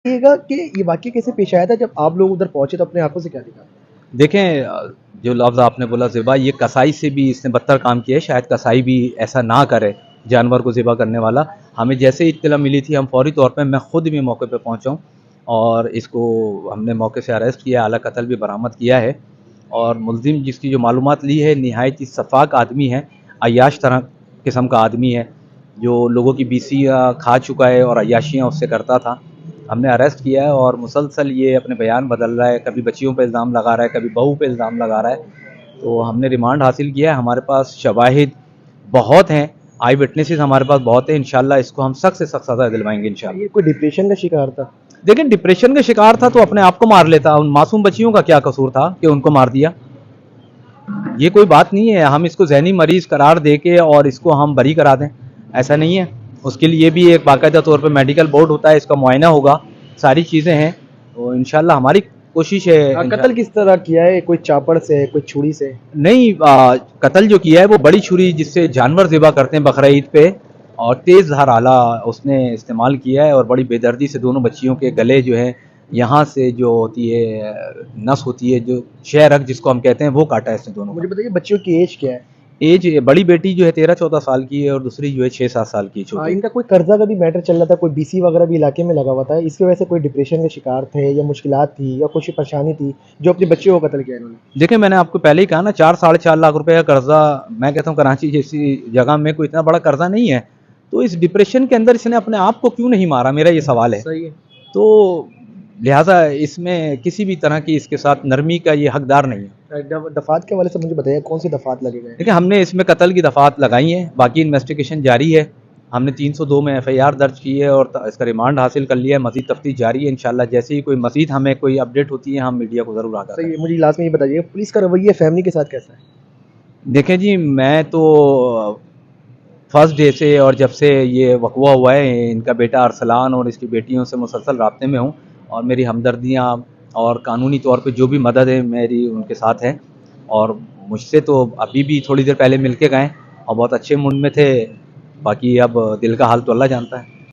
बताइएगा कि ये वाक़या कैसे पेश आया था जब आप लोग उधर पहुँचे तो अपने आँखों से क्या देखा? देखें जो लफ्ज़ आपने बोला ज़िबा, ये कसाई से भी इसने बदतर काम किया है। शायद कसाई भी ऐसा ना करे, जानवर को ज़िबा करने वाला। हमें जैसे ही इत्तला मिली थी, हम फ़ौरी तौर पे, मैं खुद भी मौके पे पहुंचा हूँ और इसको हमने मौके से अरेस्ट किया, आला कत्ल भी बरामद किया है। और मुल्ज़िम जिसकी जो मालूमात ली है, निहायत ही सफ़ाक आदमी है, अय्याश तरह किस्म का आदमी है, जो लोगों की बीसियाँ खा चुका है और अय्याशियाँ उससे करता था। हमने अरेस्ट किया है और मुसलसल ये अपने बयान बदल रहा है, कभी बच्चियों पे इल्ज़ाम लगा रहा है, कभी बहू पे इल्ज़ाम लगा रहा है। तो हमने रिमांड हासिल किया है, हमारे पास शवाहिद बहुत हैं, आई विटनेसेस हमारे पास बहुत हैं। इंशाल्लाह इसको हम सख्त से सख्त सज़ा दिलवाएंगे इंशाल्लाह। ये कोई डिप्रेशन का शिकार था? देखिए डिप्रेशन का शिकार था तो अपने आप को मार लेता, उन मासूम बच्चियों का क्या कसूर था कि उनको मार दिया। ये कोई बात नहीं है, हम इसको ज़हनी मरीज़ करार दे के और इसको हम बरी करा दें, ऐसा नहीं है। उसके लिए भी एक बाकायदा तौर पे मेडिकल बोर्ड होता है, इसका मुआयना होगा, सारी चीज़ें हैं। तो इंशाल्लाह हमारी कोशिश है कत्ल किस तरह किया है? कोई चापड़ से, कोई छुरी से? नहीं, कत्ल जो किया है वो बड़ी छुरी जिससे जानवर ज़िबा करते हैं बकरा ईद पे, और तेज़ धार आला उसने इस्तेमाल किया है और बड़ी बेदर्दी से दोनों बच्चियों के गले जो है, यहाँ से जो होती है नस होती है, जो शेरक जिसको हम कहते हैं, वो काटा है इसने दोनों मुझे का। बताइए बच्चियों की एज क्या है? एज बड़ी बेटी जो है 13-14 साल की है और दूसरी जो है 6-7 साल की छोटी। इनका कोई कर्जा का भी मैटर चल रहा था, कोई बीसी वगैरह भी इलाके में लगा हुआ था, इसकी वजह से कोई डिप्रेशन के शिकार थे या मुश्किलात थी या कुछ परेशानी थी जो अपने बच्चियों को कत्ल किया इन्होंने? देखिए मैंने आपको पहले ही कहा ना, 4-4.5 लाख रुपए का कर्जा, मैं कहता हूँ कराची जैसी जगह में कोई इतना बड़ा कर्जा नहीं है। तो इस डिप्रेशन के अंदर इसने अपने आप को क्यों नहीं मारा, मेरा ये सवाल है। सही है। तो लिहाजा इसमें किसी भी तरह की इसके साथ नरमी का ये हकदार नहीं है। दफात के हवाले से मुझे बताइए कौन सी दफात लगे गए? देखिए हमने इसमें कत्ल की दफ़ात लगाई हैं, बाकी इन्वेस्टिगेशन जारी है। हमने 302 में एफआईआर दर्ज की है और इसका रिमांड हासिल कर लिया है, मज़ीद तफ्तीश जारी है। इंशाल्लाह जैसे ही कोई मज़ीद हमें कोई अपडेट होती है, हम मीडिया को ज़रूर आगाह सही है, करेंगे। मुझे लास्ट में ये बताइए पुलिस का रवैया फैमिली के साथ कैसा है? देखें जी, मैं तो फर्स्ट डे से और जब से ये वक़्वा हुआ है, इनका बेटा अरसलान और इसकी बेटियों से मुसलसल राब्ते में हूँ और मेरी हमदर्दियाँ और कानूनी तौर पे जो भी मदद है मेरी उनके साथ है। और मुझसे तो अभी भी थोड़ी देर पहले मिल के गए और बहुत अच्छे मूड में थे। बाकी अब दिल का हाल तो अल्लाह जानता है।